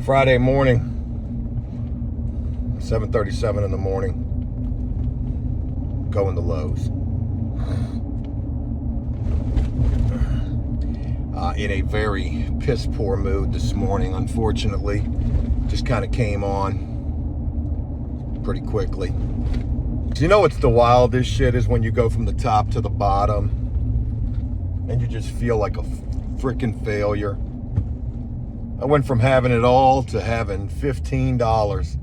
Friday morning, 7:37 in the morning, going to Lowe's. In a very piss poor mood this morning, unfortunately. Just kind of came on pretty quickly. You know what's the wildest shit is when you go from the top to the bottom and you just feel like a freaking failure. I went from having it all to having $15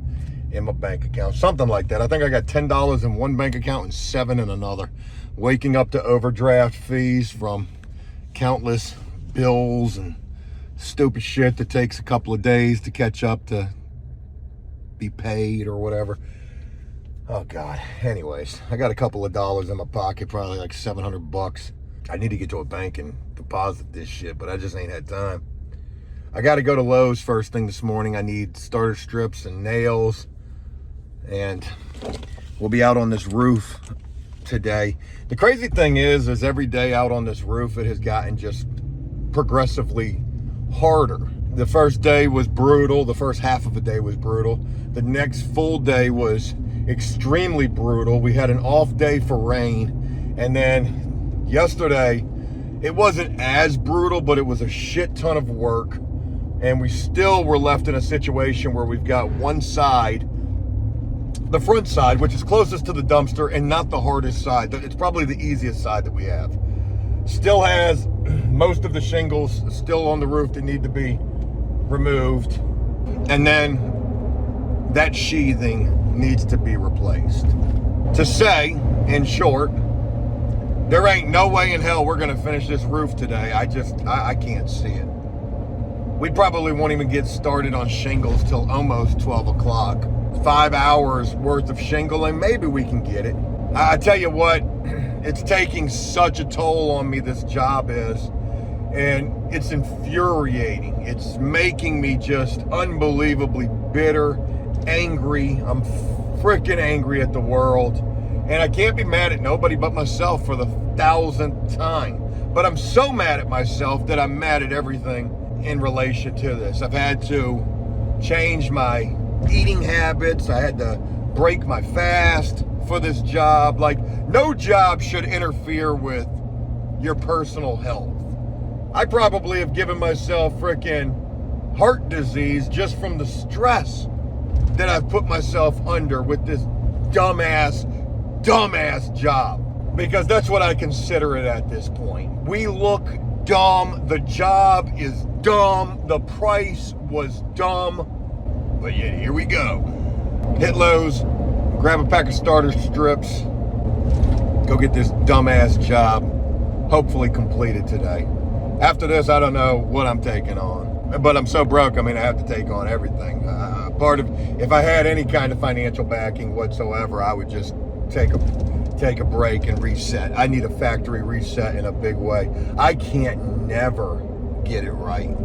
in my bank account, something like that. I think I got $10 in one bank account and $7 in another. Waking up to overdraft fees from countless bills and stupid shit that takes a couple of days to catch up to be paid or whatever. Oh God. Anyways, I got a couple of dollars in my pocket, probably like $700. I need to get to a bank and deposit this shit, but I just ain't had time. I got to go to Lowe's first thing this morning. I need starter strips and nails, and we'll be out on this roof today. The crazy thing is every day out on this roof, it has gotten just progressively harder. The first day was brutal. The first half of the day was brutal. The next full day was extremely brutal. We had an off day for rain, and then yesterday it wasn't as brutal, but it was a shit ton of work. And we still were left in a situation where we've got one side, the front side, which is closest to the dumpster and not the hardest side. It's probably the easiest side that we have. Still has most of the shingles still on the roof that need to be removed. And then that sheathing needs to be replaced. To say, in short, there ain't no way in hell we're gonna finish this roof today. I can't see it. We probably won't even get started on shingles till almost 12 o'clock. 5 hours worth of shingling, maybe we can get it. I tell you what, it's taking such a toll on me, this job is, and it's infuriating. It's making me just unbelievably bitter, angry. I'm freaking angry at the world, and I can't be mad at nobody but myself for the 1,000th time. But I'm so mad at myself that I'm mad at everything in relation to this. I've had to change my eating habits. I had to break my fast for this job. Like, no job should interfere with your personal health. I probably have given myself freaking heart disease just from the stress that I've put myself under with this dumbass job. Because that's what I consider it at this point. We look dumb. The job is dumb. The price was dumb. But yeah, here we go. Hit Lowe's, grab a pack of starter strips, go get this dumbass job hopefully completed today. After this, I don't know what I'm taking on. But I'm so broke, I mean, I have to take on everything. If I had any kind of financial backing whatsoever, I would just take a break and reset. I need a factory reset in a big way. I can't never get it right.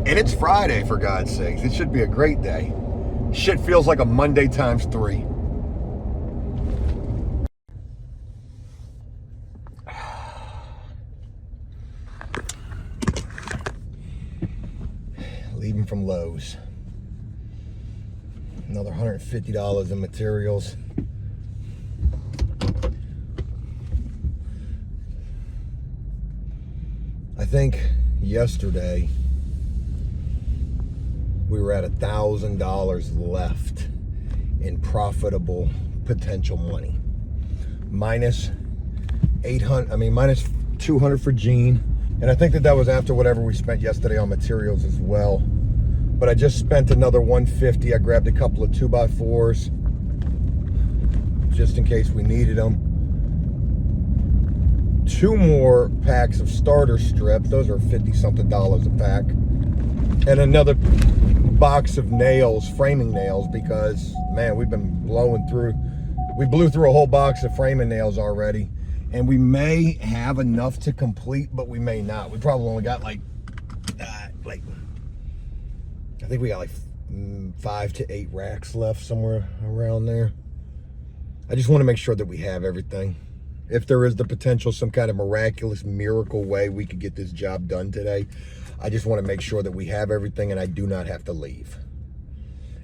And it's Friday, for God's sakes. It should be a great day. Shit feels like a Monday times 3. Leaving from Lowe's. Another $150 in materials. I think yesterday we were at $1,000 left in profitable potential money. Minus 200 for Gene. And I think that was after whatever we spent yesterday on materials as well. But I just spent another $150. I grabbed a couple of 2x4s just in case we needed them. 2 more packs of starter strips. Those are $50-something a pack. And another box of nails, framing nails, because, man, we blew through a whole box of framing nails already. And we may have enough to complete, but we may not. We probably only got I think we got like 5 to 8 racks left, somewhere around there. I just want to make sure that we have everything. If there is the potential, some kind of miraculous miracle way we could get this job done today, I just want to make sure that we have everything and I do not have to leave.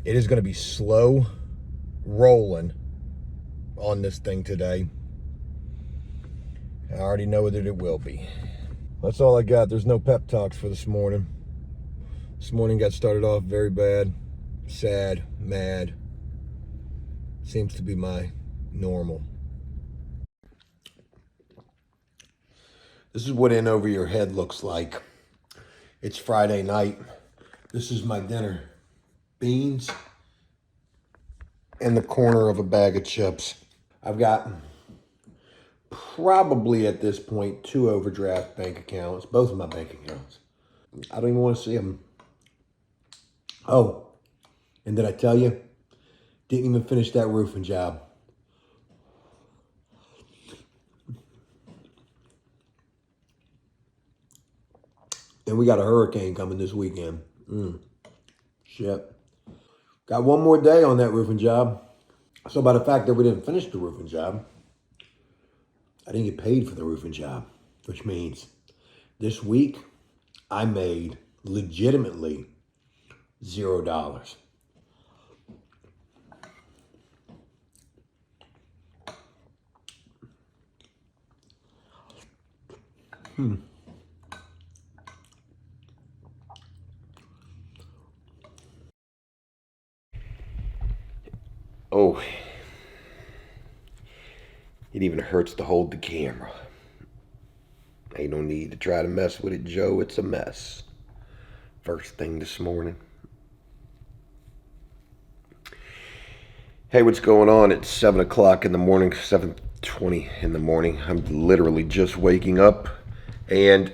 It is going to be slow rolling on this thing today. I already know that it will be. That's all I got. There's no pep talks for this morning. This morning got started off very bad, sad, mad. Seems to be my normal. This is what in over your head looks like. It's Friday night. This is my dinner. Beans and the corner of a bag of chips. I've got probably at this point 2 overdraft bank accounts, both of my bank accounts. I don't even want to see them. Oh, and did I tell you? Didn't even finish that roofing job. And we got a hurricane coming this weekend. Shit. Got one more day on that roofing job. So by the fact that we didn't finish the roofing job, I didn't get paid for the roofing job, which means this week I made legitimately $0. Oh, it even hurts to hold the camera. Ain't no need to try to mess with it, Joe. It's a mess. First thing this morning. Hey, what's going on? It's 7 o'clock in the morning, 7:20 in the morning. I'm literally just waking up and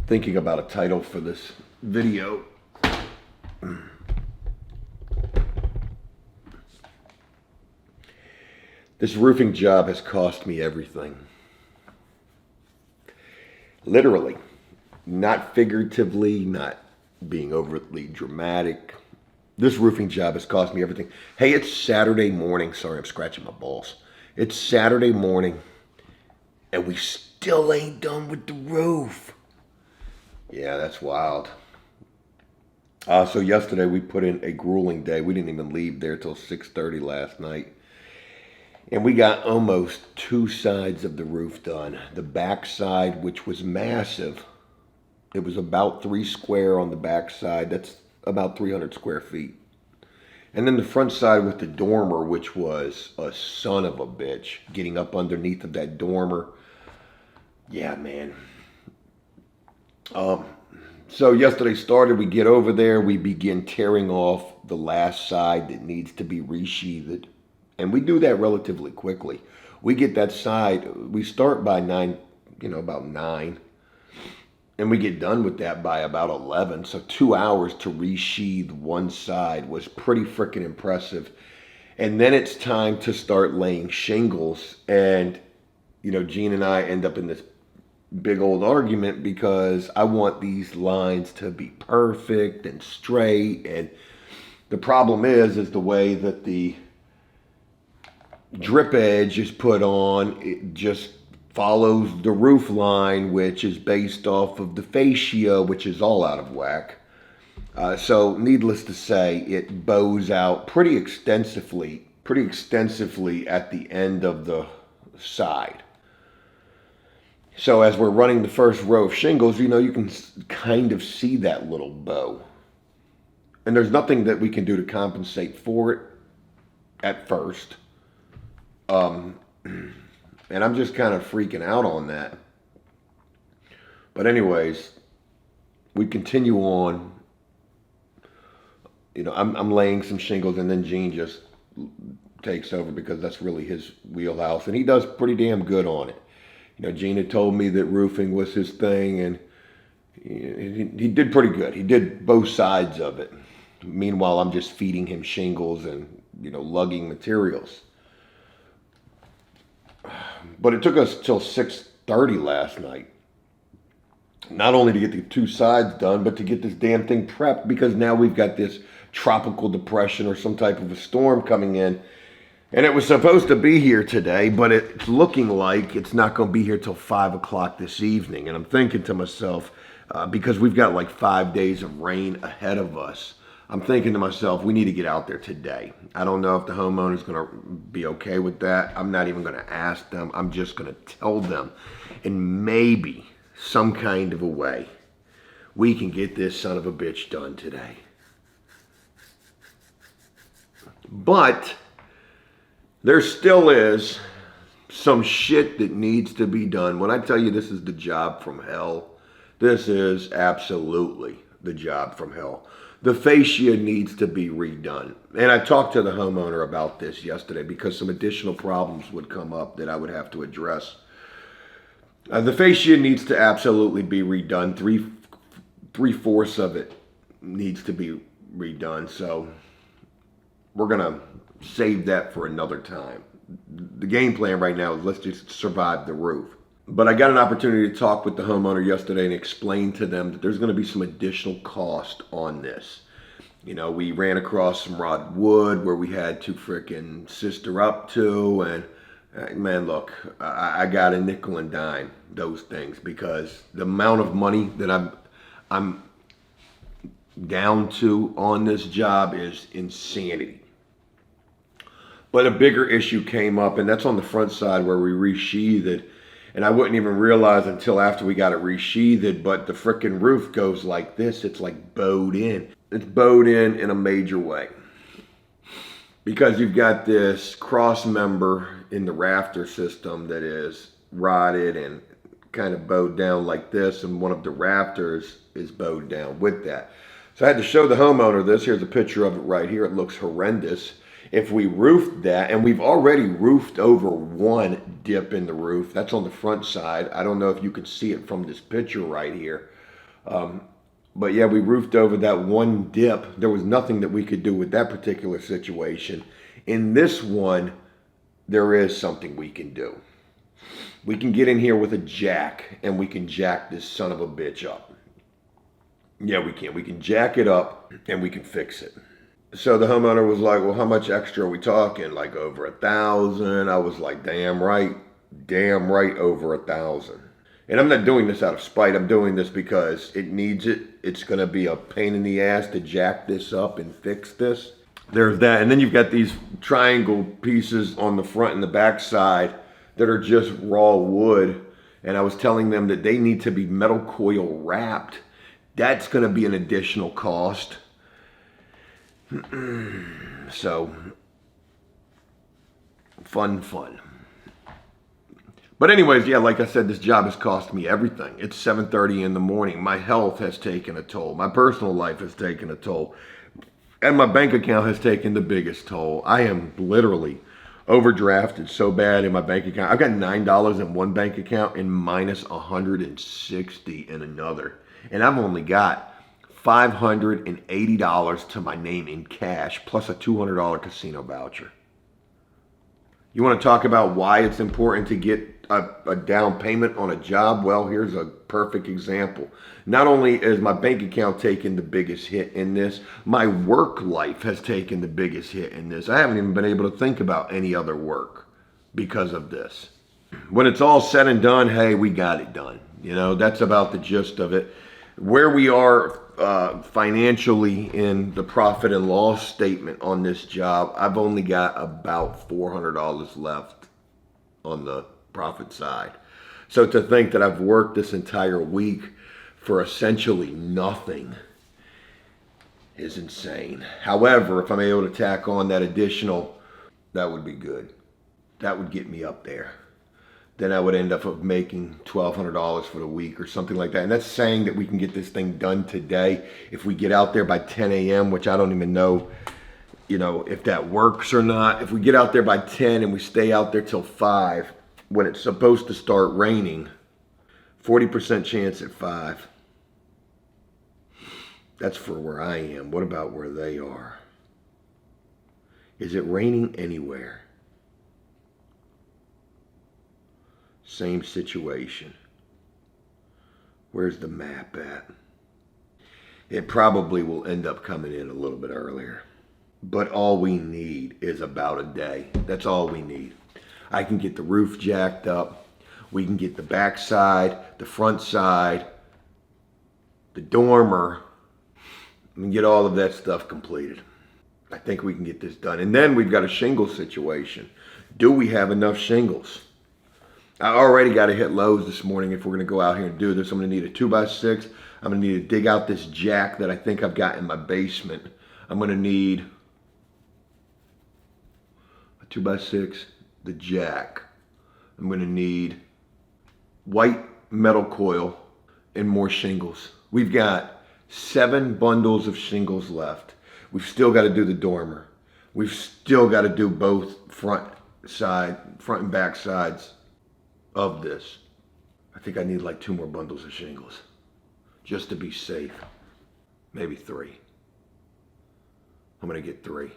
thinking about a title for this video. This roofing job has cost me everything. Literally. Not figuratively, not being overtly dramatic. This roofing job has cost me everything. Hey, it's Saturday morning. Sorry, I'm scratching my balls. It's Saturday morning, and we still ain't done with the roof. Yeah, that's wild. So yesterday we put in a grueling day. We didn't even leave there till 6:30 last night. And we got almost 2 sides of the roof done. The back side, which was massive, it was about 3 square on the back side. That's about 300 square feet. And then the front side with the dormer, which was a son of a bitch, getting up underneath of that dormer. Yeah, man. So yesterday started, we get over there, we begin tearing off the last side that needs to be resheathed. And we do that relatively quickly. We get that side, we start by 9, about 9. And we get done with that by about 11. So 2 hours to resheathe one side was pretty freaking impressive. And then it's time to start laying shingles. And, Gene and I end up in this big old argument because I want these lines to be perfect and straight. And the problem is the way that the drip edge is put on, it just follows the roof line, which is based off of the fascia, which is all out of whack. So needless to say, it bows out pretty extensively at the end of the side. So as we're running the first row of shingles, you can kind of see that little bow. And there's nothing that we can do to compensate for it at first. And I'm just kind of freaking out on that. But anyways, we continue on. I'm laying some shingles, and then Gene just takes over because that's really his wheelhouse. And he does pretty damn good on it. Gene had told me that roofing was his thing, and he did pretty good. He did both sides of it. Meanwhile, I'm just feeding him shingles and, lugging materials. But it took us till 6:30 last night. Not only to get the 2 sides done, but to get this damn thing prepped, because now we've got this tropical depression or some type of a storm coming in. And it was supposed to be here today, but it's looking like it's not going to be here till 5 o'clock this evening. And I'm thinking to myself, because we've got like 5 days of rain ahead of us, I'm thinking to myself, we need to get out there today. I don't know if the homeowner's going to be okay with that. I'm not even going to ask them. I'm just going to tell them. And maybe some kind of a way we can get this son of a bitch done today. But there still is some shit that needs to be done. When I tell you this is the job from hell, this is absolutely the job from hell. The fascia needs to be redone. And I talked to the homeowner about this yesterday because some additional problems would come up that I would have to address. The fascia needs to absolutely be redone. Three-fourths of it needs to be redone. So we're going to save that for another time. The game plan right now is let's just survive the roof. But I got an opportunity to talk with the homeowner yesterday and explain to them that there's going to be some additional cost on this. You know, we ran across some rotted wood where we had to frickin' sister up to, and man, look, I got a nickel and dime those things because the amount of money that I'm down to on this job is insanity. But a bigger issue came up, and that's on the front side where we resheathed. And I wouldn't even realize until after we got it resheathed, but the frickin' roof goes like this. It's like bowed in. It's bowed in a major way. Because you've got this cross member in the rafter system that is rotted and kind of bowed down like this, and one of the rafters is bowed down with that. So I had to show the homeowner this. Here's a picture of it right here. It looks horrendous. If we roofed that, and we've already roofed over one dip in the roof, that's on the front side. I don't know if you can see it from this picture right here. But yeah, we roofed over that one dip. There was nothing that we could do with that particular situation. In this one, there is something we can do. We can get in here with a jack, and we can jack this son of a bitch up. Yeah, we can. We can jack it up, and we can fix it. So the homeowner was like, well, how much extra are we talking? Like over 1,000? I was like, damn right over 1,000. And I'm not doing this out of spite. I'm doing this because it needs it. It's going to be a pain in the ass to jack this up and fix this. There's that. And then you've got these triangle pieces on the front and the back side that are just raw wood. And I was telling them that they need to be metal coil wrapped. That's going to be an additional cost. So, fun. But anyways, yeah, like I said, this job has cost me everything. It's 7:30 in the morning. My health has taken a toll. My personal life has taken a toll. And my bank account has taken the biggest toll. I am literally overdrafted so bad in my bank account. I've got $9 in one bank account and minus $160 in another. And I've only got $580 to my name in cash, plus a $200 casino voucher. You want to talk about why it's important to get a down payment on a job? Well, here's a perfect example. Not only is my bank account taking the biggest hit in this, my work life has taken the biggest hit in this. I haven't even been able to think about any other work because of this. When it's all said and done, hey, we got it done. You know, that's about the gist of it. Where we are financially in the profit and loss statement on this job, I've only got about $400 left on the profit side. So to think that I've worked this entire week for essentially nothing is insane. However, if I'm able to tack on that additional, that would be good. That would get me up there. Then I would end up making $1,200 for the week or something like that. And that's saying that we can get this thing done today. If we get out there by 10 a.m., which I don't even know, you know, if that works or not. If we get out there by 10 and we stay out there till 5, when it's supposed to start raining, 40% chance at 5. That's for where I am. What about where they are? Is it raining anywhere? Same situation. Where's the map at? It probably will end up coming in a little bit earlier. but all we need is about a day. That's all we need. I can get the roof jacked up. We can get the back side, the front side, the dormer. We can get all of that stuff completed. I think we can get this done. And then we've got a shingle situation. Do we have enough shingles? I already got to hit Lowe's this morning if we're going to go out here and do this. I'm going to need a 2x6. I'm going to need to dig out this jack that I think I've got in my basement. I'm going to need a 2x6, the jack. I'm going to need white metal coil and more shingles. We've got 7 bundles of shingles left. We've still got to do the dormer. We've still got to do both front and back sides of this. I think I need like 2 more bundles of shingles just to be safe. Maybe 3. I'm gonna get 3.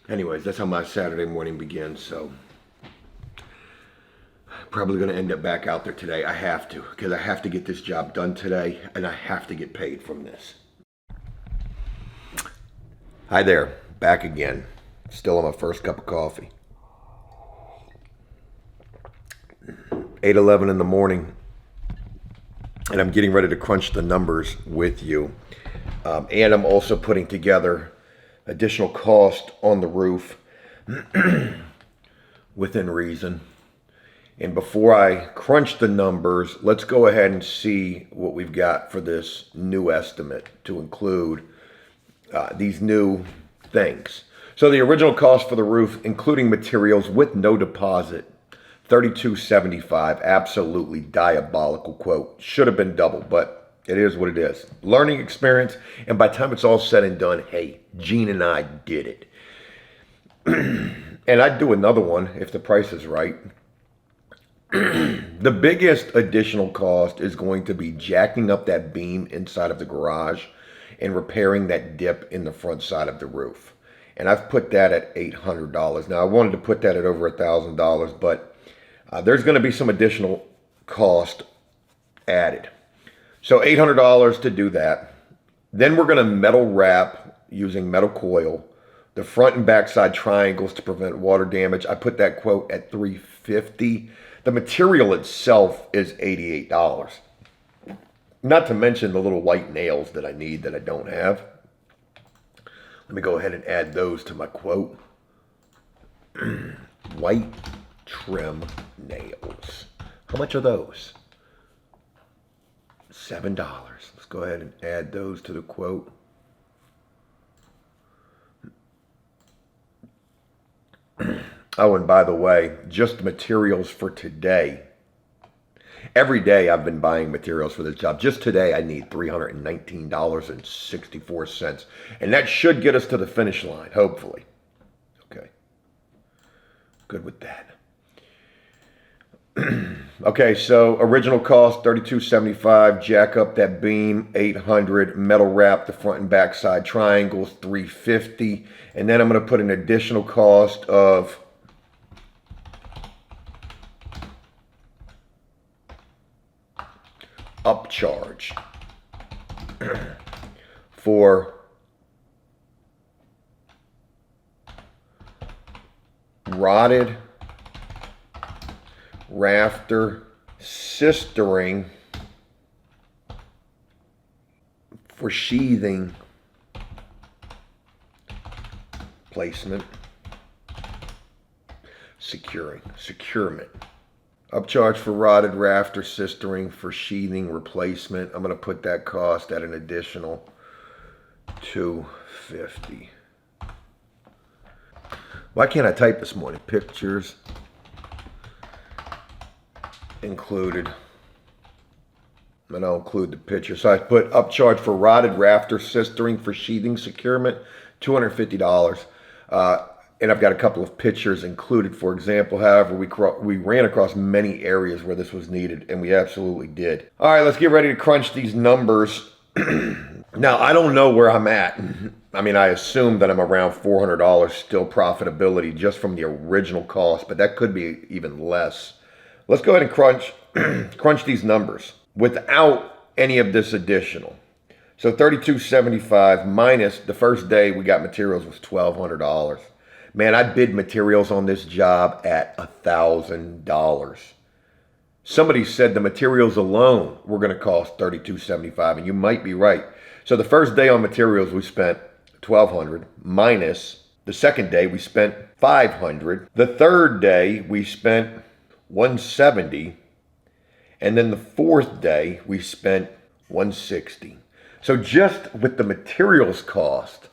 Anyways, that's how my Saturday morning begins. So probably gonna end up back out there today. I have to, because I have to get this job done today and I have to get paid from this. Hi there, back again. Still on my first cup of coffee. 8:11 in the morning, and I'm getting ready to crunch the numbers with you. And I'm also putting together additional cost on the roof within reason. And before I crunch the numbers, let's go ahead and see what we've got for this new estimate to include these new things. So the original cost for the roof, including materials with no deposit, $32.75, absolutely diabolical quote. Should have been double, but it is what it is. Learning experience, and by the time it's all said and done, hey, Gene and I did it. And I'd do another one if the price is right. The biggest additional cost is going to be jacking up that beam inside of the garage and repairing that dip in the front side of the roof. And I've put that at $800. Now, I wanted to put that at over $1,000, but there's going to be some additional cost added. So $800 to do that. Then we're going to metal wrap using metal coil the front and back side triangles to prevent water damage. I put that quote at $350. The material itself is $88. Not to mention the little white nails that I need that I don't have. Let me go ahead and add those to my quote. White trim nails. How much are those? $7. Let's go ahead and add those to the quote. Oh, and by the way, just materials for today. Every day I've been buying materials for this job. Just today I need $319.64. And that should get us to the finish line, hopefully. Okay. Good with that. Okay, so original cost $32.75, jack up that beam $800, metal wrap the front and back side triangles $350, and then I'm going to put an additional cost of upcharge for rotted rafter sistering for sheathing placement, securement. Upcharge for rotted rafter sistering for sheathing replacement. I'm going to put that cost at an additional $250. Why can't I type this morning? Pictures included. And I'll include the picture. So I put upcharge for rotted rafter sistering for sheathing securement, $250. And I've got a couple of pictures included, for example. However, we ran across many areas where this was needed, and we absolutely did. All right, let's get ready to crunch these numbers. Now, I don't know where I'm at. I mean, I assume that I'm around $400 still profitability just from the original cost, but that could be even less. Let's go ahead and crunch these numbers without any of this additional. So $32.75 minus the first day we got materials was $1,200. Man, I bid materials on this job at $1,000. Somebody said the materials alone were going to cost $32.75, and you might be right. So the first day on materials we spent $1,200 minus the second day we spent $500. The third day we spent $170, and then the fourth day we spent $160. So just with the materials cost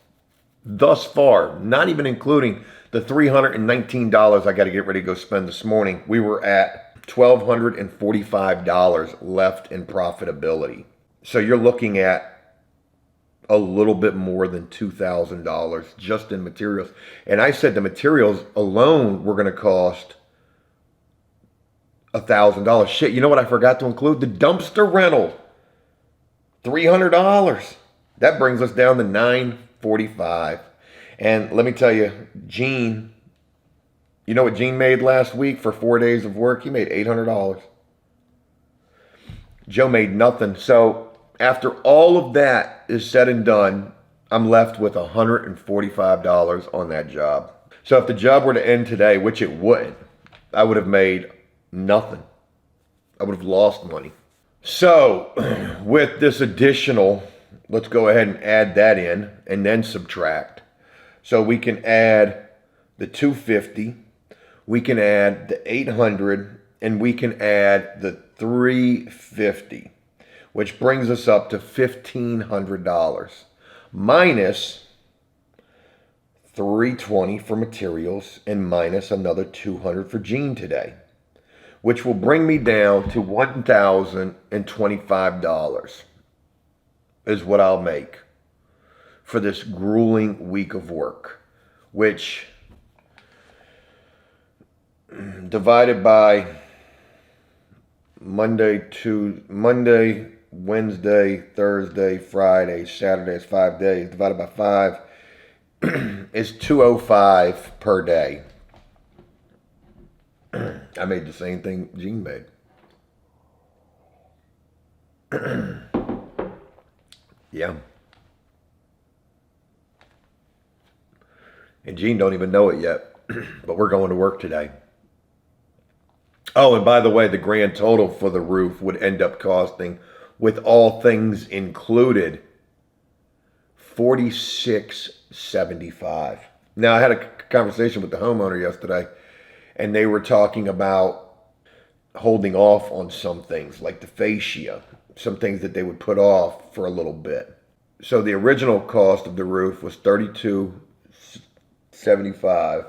thus far, not even including the $319 I got to get ready to go spend this morning, we were at $1,245 left in profitability. So you're looking at a little bit more than $2,000 just in materials. And I said the materials alone were going to cost $1,000. Shit, you know what I forgot to include? The dumpster rental. $300. That brings us down to $945. And let me tell you, Gene, you know what Gene made last week for 4 days of work? He made $800. Joe made nothing. So after all of that is said and done, I'm left with $145 on that job. So if the job were to end today, which it wouldn't, I would have made nothing. I would have lost money. So with this additional, let's go ahead and add that in and then subtract. So we can add the $250, we can add the $800, and we can add the $350, which brings us up to $1,500 minus $320 for materials and minus another $200 for Gene today, which will bring me down to $1,025 is what I'll make for this grueling week of work, which divided by Monday, Wednesday, Thursday, Friday, Saturday is 5 days, divided by 5 is $205 per day. I made the same thing Gene made. Yeah. And Gene don't even know it yet, but we're going to work today. Oh, and by the way, the grand total for the roof would end up costing, with all things included, $46.75. Now, I had a conversation with the homeowner yesterday, and they were talking about holding off on some things, like the fascia, some things that they would put off for a little bit. So the original cost of the roof was $32.75.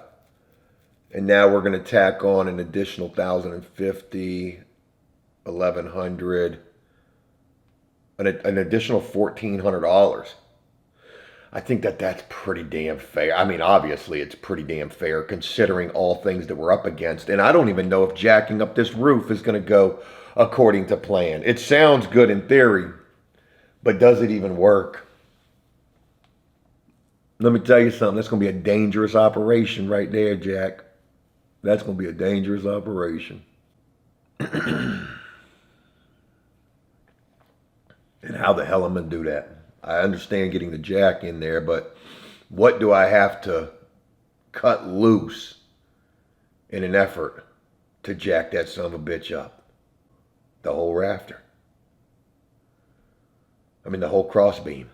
And now we're going to tack on an additional $1,050, $1,100, an additional $1,400. I think that's pretty damn fair. I mean, obviously, it's pretty damn fair considering all things that we're up against. And I don't even know if jacking up this roof is going to go according to plan. It sounds good in theory, but does it even work? Let me tell you something. That's going to be a dangerous operation right there, Jack. That's going to be a dangerous operation. And how the hell am I going to do that? I understand getting the jack in there, but what do I have to cut loose in an effort to jack that son of a bitch up? The whole rafter. I mean, the whole cross beam.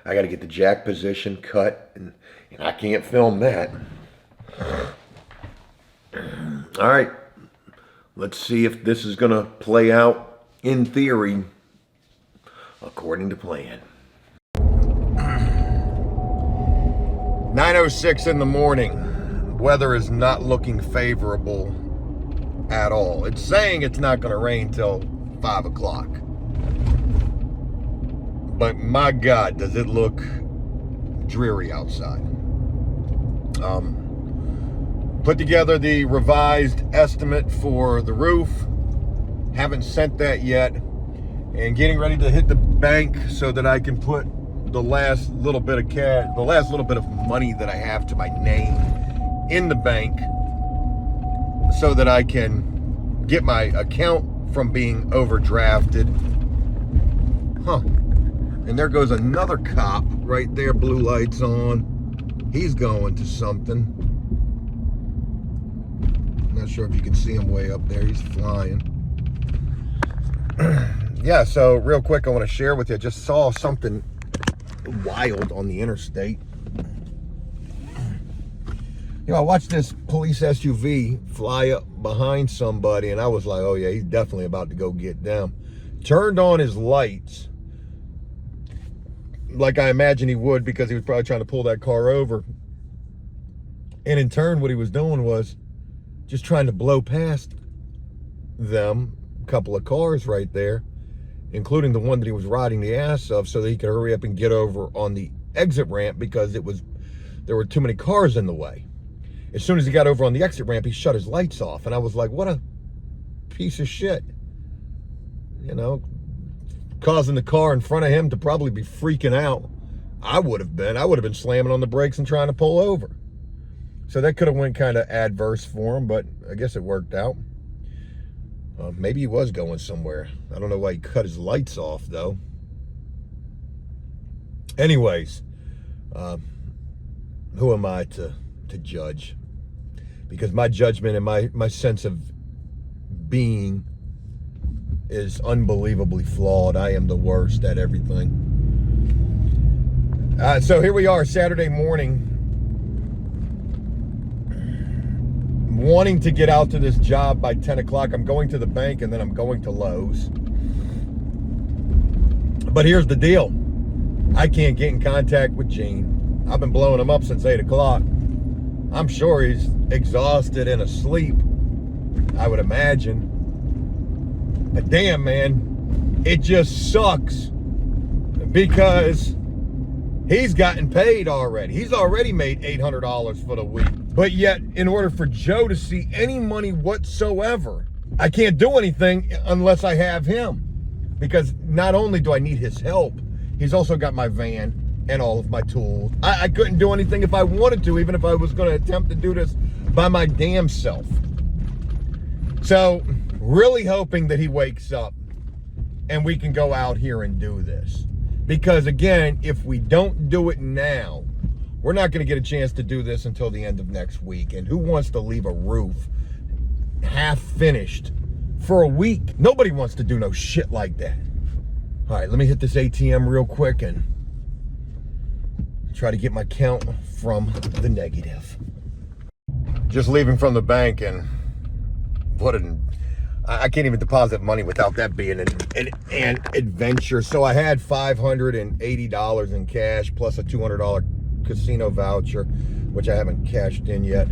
I got to get the jack position cut, and I can't film that. All right, let's see if this is going to play out in theory according to plan. 9:06 in the morning. Weather is not looking favorable at all. It's saying it's not going to rain till 5 o'clock. But my God, does it look dreary outside. Put together the revised estimate for the roof. Haven't sent that yet. And getting ready to hit the bank so that I can put the last little bit of cash, the last little bit of money that I have to my name in the bank so that I can get my account from being overdrafted. And there goes another cop right there, blue lights on. He's going to something. Not sure if you can see him way up there. He's flying. Yeah, so real quick, I want to share with you. I just saw something wild on the interstate. You know, I watched this police SUV fly up behind somebody, and I was like, oh yeah, he's definitely about to go get them. Turned on his lights, like I imagine he would, because he was probably trying to pull that car over. And in turn, what he was doing was just trying to blow past them, a couple of cars right there, including the one that he was riding the ass of, so that he could hurry up and get over on the exit ramp, because there were too many cars in the way. As soon as he got over on the exit ramp, he shut his lights off. And I was like, what a piece of shit. You know, causing the car in front of him to probably be freaking out. I would have been slamming on the brakes and trying to pull over. So that could have went kind of adverse for him, but I guess it worked out. Maybe he was going somewhere. I don't know why he cut his lights off, though. Anyways, who am I to judge? Because my judgment and my sense of being is unbelievably flawed. I am the worst at everything. So here we are, Saturday morning, wanting to get out to this job by 10 o'clock. I'm going to the bank, and then I'm going to Lowe's. But here's the deal. I can't get in contact with Gene. I've been blowing him up since 8 o'clock. I'm sure he's exhausted and asleep, I would imagine. But damn, man, it just sucks because he's gotten paid already. He's already made $800 for the week. But yet, in order for Joe to see any money whatsoever, I can't do anything unless I have him. Because not only do I need his help, he's also got my van and all of my tools. I couldn't do anything if I wanted to, even if I was going to attempt to do this by my damn self. So, really hoping that he wakes up and we can go out here and do this. Because again, if we don't do it now, we're not going to get a chance to do this until the end of next week. And who wants to leave a roof half finished for a week? Nobody wants to do no shit like that. All right, let me hit this ATM real quick and try to get my count from the negative. Just leaving from the bank, and I can't even deposit money without that being an adventure. So I had $580 in cash plus a $200 casino voucher, which I haven't cashed in yet.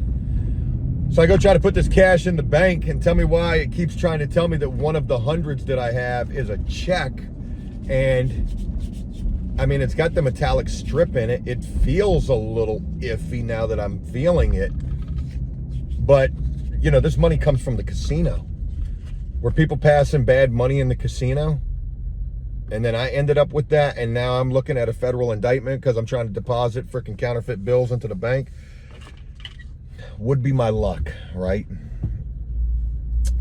So I go try to put this cash in the bank, and tell me why it keeps trying to tell me that one of the hundreds that I have is a check. And I mean, it's got the metallic strip in it. It feels a little iffy now that I'm feeling it. But, you know, this money comes from the casino. Were people passing bad money in the casino? And then I ended up with that, and now I'm looking at a federal indictment because I'm trying to deposit freaking counterfeit bills into the bank. Would be my luck, right?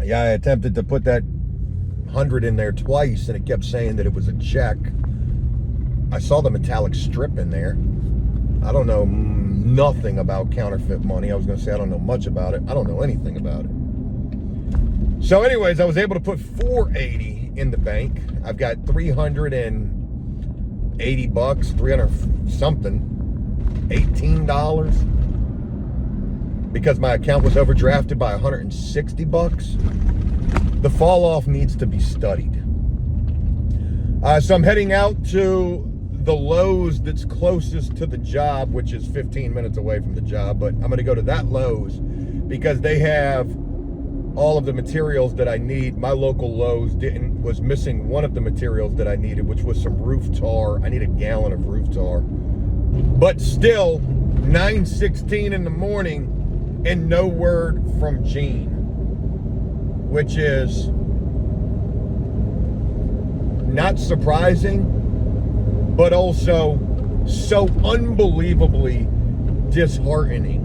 Yeah, I attempted to put that 100 in there twice, and it kept saying that it was a check. I saw the metallic strip in there. I don't know nothing about counterfeit money. I was going to say I don't know much about it. I don't know anything about it. So anyways, I was able to put $480 in the bank. I've got $380, 300 something, $18, because my account was overdrafted by $160. The fall off needs to be studied. So I'm heading out to the Lowe's that's closest to the job, which is 15 minutes away from the job, but I'm going to go to that Lowe's because they have all of the materials that I need. My local Lowe's was missing one of the materials that I needed, which was some roof tar. I need a gallon of roof tar. But still, 9:16 in the morning and no word from Gene, which is not surprising, but also so unbelievably disheartening.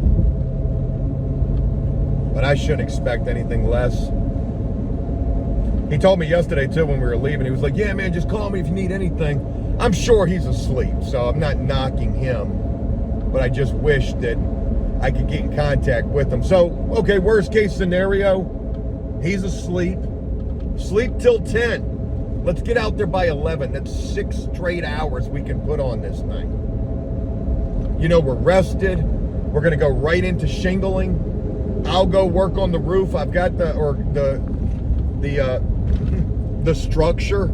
But I shouldn't expect anything less. He told me yesterday too when we were leaving, he was like, yeah man, just call me if you need anything. I'm sure he's asleep, so I'm not knocking him, but I just wish that I could get in contact with him. So, okay, worst case scenario, he's asleep. Sleep till 10. Let's get out there by 11. That's 6 straight hours we can put on this thing. You know, we're rested. We're gonna go right into shingling. I'll go work on the roof. I've got the structure.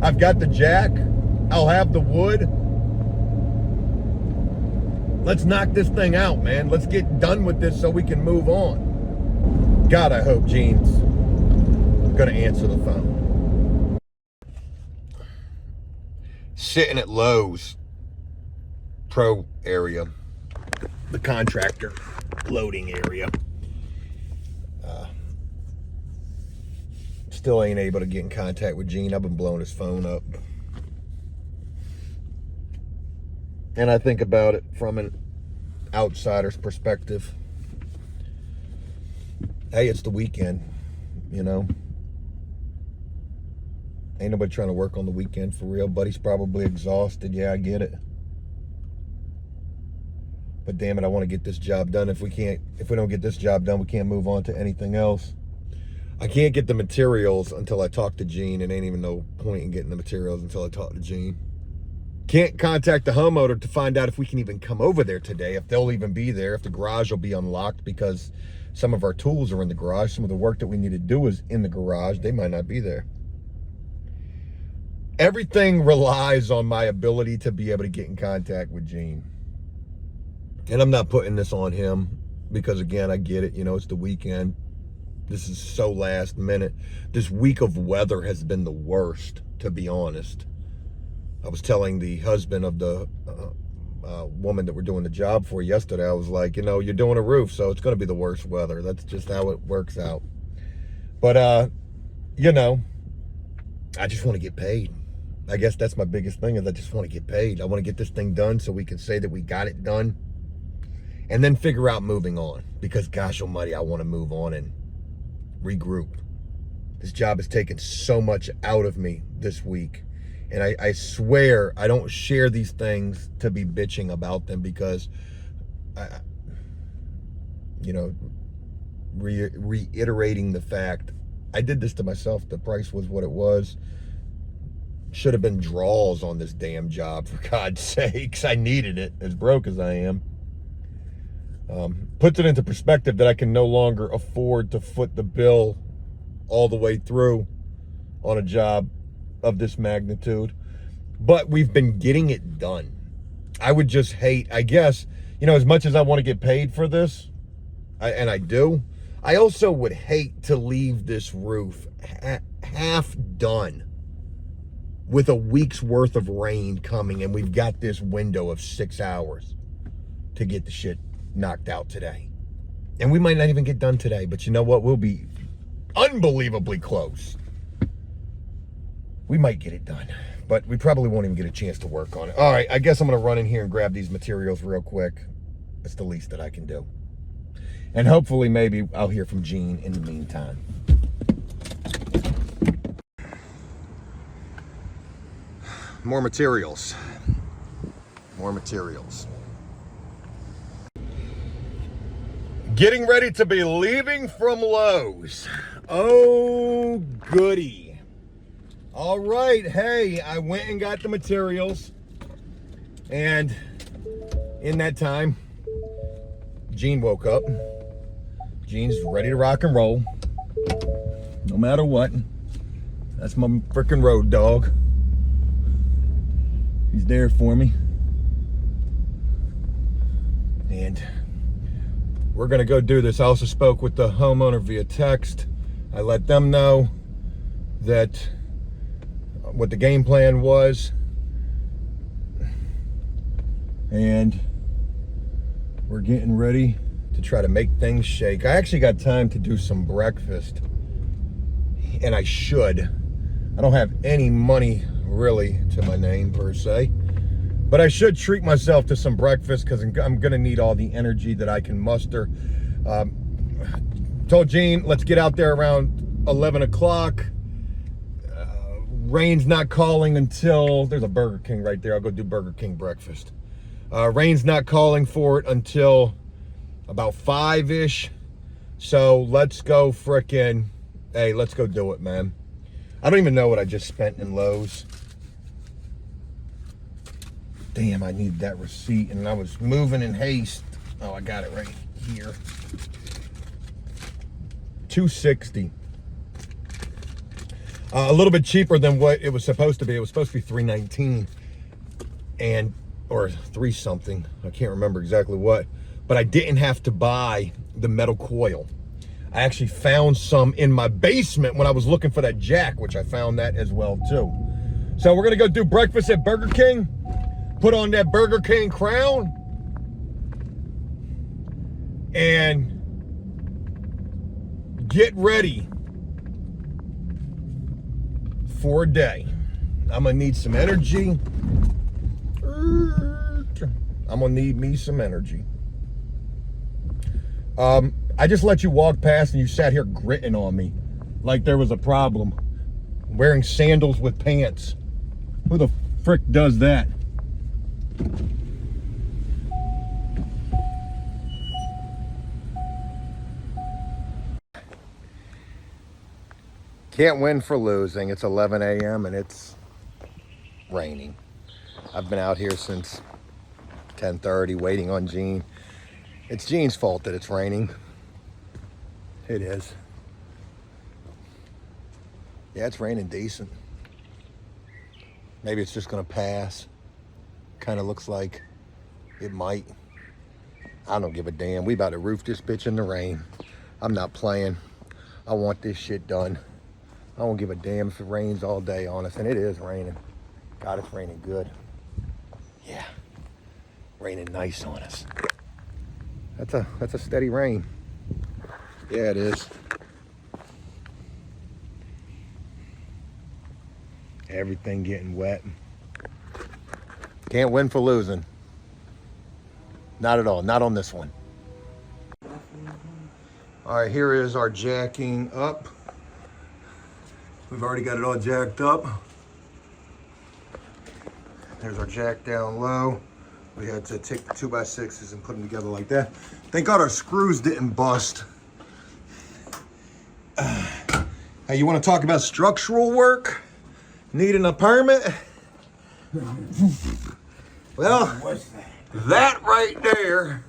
I've got the jack. I'll have the wood. Let's knock this thing out, man. Let's get done with this so we can move on. God, I hope Gene's gonna answer the phone. Sitting at Lowe's Pro area, the contractor loading area. Still ain't able to get in contact with Gene. I've been blowing his phone up. And I think about it from an outsider's perspective. Hey, it's the weekend, you know. Ain't nobody trying to work on the weekend for real. Buddy's probably exhausted. Yeah, I get it. But damn it, I want to get this job done. If we don't get this job done, we can't move on to anything else. I can't get the materials until I talk to Gene, and ain't even no point in getting the materials until I talk to Gene. Can't contact the homeowner to find out if we can even come over there today, if they'll even be there, if the garage will be unlocked, because some of our tools are in the garage. Some of the work that we need to do is in the garage. They might not be there. Everything relies on my ability to be able to get in contact with Gene. And I'm not putting this on him because, again, I get it. You know, it's the weekend. This is so last minute. This week of weather has been the worst, to be honest. I was telling the husband of the woman that we're doing the job for yesterday, I was like, you know, you're doing a roof, so it's going to be the worst weather. That's just how it works out. But, you know, I just want to get paid. I guess that's my biggest thing, is I just want to get paid. I want to get this thing done so we can say that we got it done and then figure out moving on, because gosh almighty, I want to move on and regroup. This job has taken so much out of me this week. And I swear I don't share these things to be bitching about them, because, you know, reiterating the fact, I did this to myself. The price was what it was. Should have been draws on this damn job, for God's sakes. I needed it, as broke as I am. Puts it into perspective that I can no longer afford to foot the bill all the way through on a job of this magnitude. But we've been getting it done. I would just hate, I guess, you know, as much as I want to get paid for this, and I do, I also would hate to leave this roof half done with a week's worth of rain coming, and we've got this window of 6 hours to get the shit knocked out today. And we might not even get done today, but you know what? We'll be unbelievably close. We might get it done, but we probably won't even get a chance to work on it. All right, I guess I'm going to run in here and grab these materials real quick. That's the least that I can do. And hopefully maybe I'll hear from Gene in the meantime. More materials. More materials. Getting ready to be leaving from Lowe's. Oh, goody. All right, hey, I went and got the materials. And in that time, Gene woke up. Gene's ready to rock and roll. No matter what. That's my freaking road dog. He's there for me. And we're gonna go do this. I also spoke with the homeowner via text. I let them know that what the game plan was. And we're getting ready to try to make things shake. I actually got time to do some breakfast, and I should. I don't have any money really to my name per se, but I should treat myself to some breakfast, because I'm gonna need all the energy that I can muster. Told Gene, let's get out there around 11 o'clock. Rain's not calling until, there's a Burger King right there. I'll go do Burger King breakfast. Rain's not calling for it until about 5-ish. So let's go frickin', hey, let's go do it, man. I don't even know what I just spent in Lowe's. Damn, I need that receipt, and I was moving in haste. Oh, I got it right here. $260. A little bit cheaper than what it was supposed to be. It was supposed to be $319 or 3 something. I can't remember exactly what, but I didn't have to buy the metal coil. I actually found some in my basement when I was looking for that jack, which I found that as well too. So we're gonna go do breakfast at Burger King, put on that Burger King crown, and get ready for a day. I'm gonna need some energy. I'm gonna need me some energy. I just let you walk past and you sat here gritting on me like there was a problem. Wearing sandals with pants. Who the frick does that? Can't win for losing. It's 11 a.m. and it's raining. I've been out here since 10:30 waiting on Gene. It's Gene's fault that it's raining. It is. Yeah, it's raining decent. Maybe it's just gonna pass. Kind of looks like it might. I don't give a damn. We about to roof this bitch in the rain. I'm not playing. I want this shit done. I don't give a damn if it rains all day on us, and it is raining. God, it's raining good. Yeah, raining nice on us. That's a steady rain. Yeah, it is. Everything getting wet. Can't win for losing. Not at all. Not on this one. All right, here is our jacking up. We've already got it all jacked up. There's our jack down low. We had to take the 2x6s and put them together like that. Thank God our screws didn't bust. Hey, you want to talk about structural work? Needing a permit? Well, that right there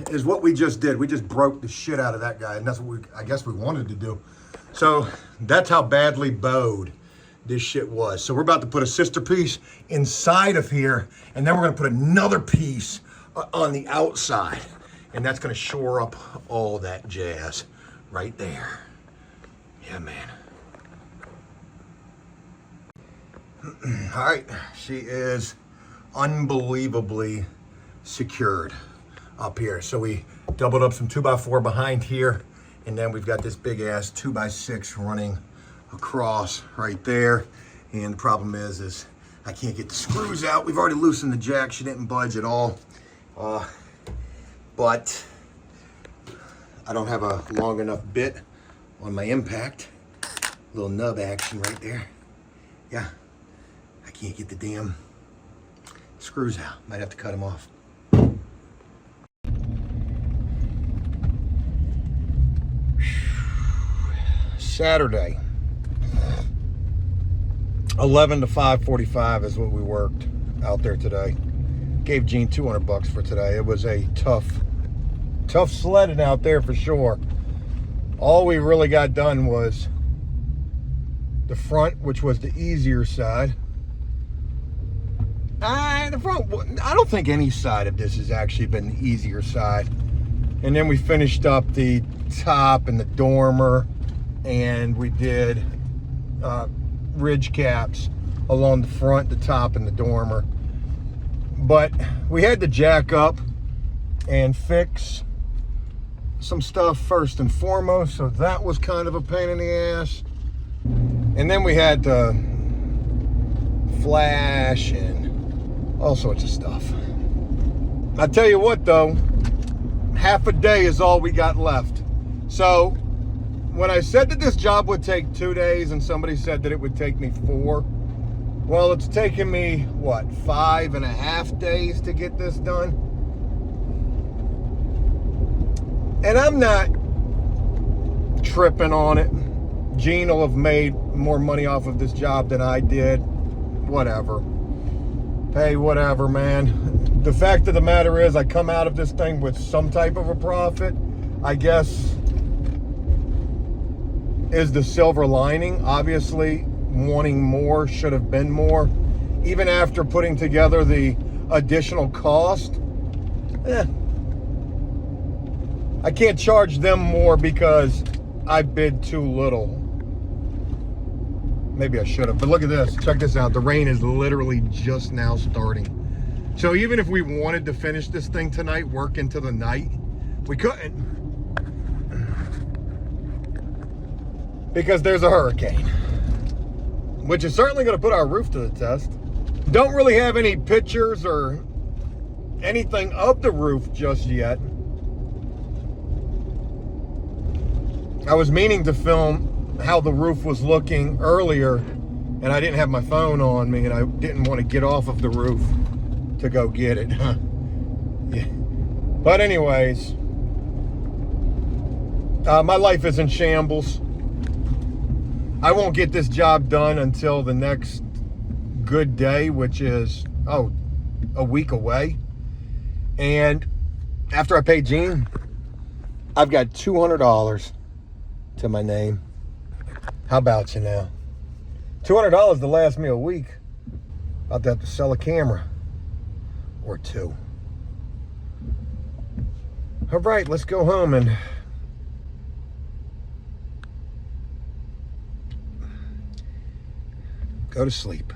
is what we just did. We just broke the shit out of that guy, and that's what I guess we wanted to do. So that's how badly bowed this shit was. So we're about to put a sister piece inside of here, and then we're gonna put another piece on the outside, and that's gonna shore up all that jazz right there. Yeah, man. All right, she is unbelievably secured up here. So we doubled up some 2x4 behind here, and then we've got this big ass 2x6 running across right there. And the problem is I can't get the screws out. We've already loosened the jack. She didn't budge at all. But I don't have a long enough bit on my impact. Little nub action right there. Yeah, I can't get the damn screws out. Might have to cut them off. Saturday, 11 to 5:45 is what we worked out there today. Gave Gene $200 for today. It was a tough sledding out there for sure. All we really got done was the front, which was the easier side. The front, I don't think any side of this has actually been the easier side. And then we finished up the top and the dormer, and we did ridge caps along the front, the top, and the dormer. But we had to jack up and fix some stuff first and foremost, so that was kind of a pain in the ass. And then we had to flash and all sorts of stuff. I tell you what though, half a day is all we got left. So when I said that this job would take 2 days and somebody said that it would take me 4, well, it's taken me, what, 5.5 days to get this done? And I'm not tripping on it. Gene will have made more money off of this job than I did. Whatever. Hey, whatever, man. The fact of the matter is I come out of this thing with some type of a profit, I guess, is the silver lining. Obviously, wanting more should have been more. Even after putting together the additional cost, I can't charge them more because I bid too little. Maybe I should have, but look at this. Check this out. The rain is literally just now starting. So even if we wanted to finish this thing tonight, work into the night, we couldn't. Because there's a hurricane, which is certainly going to put our roof to the test. Don't really have any pictures or anything of the roof just yet. I was meaning to film how the roof was looking earlier, and I didn't have my phone on me, and I didn't want to get off of the roof to go get it. Yeah. But anyways, my life is in shambles. I won't get this job done until the next good day, which is, a week away. And after I pay Gene, I've got $200 to my name. How about you now? $200 to last me a week. About to have to sell a camera or 2. All right, let's go home and go to sleep.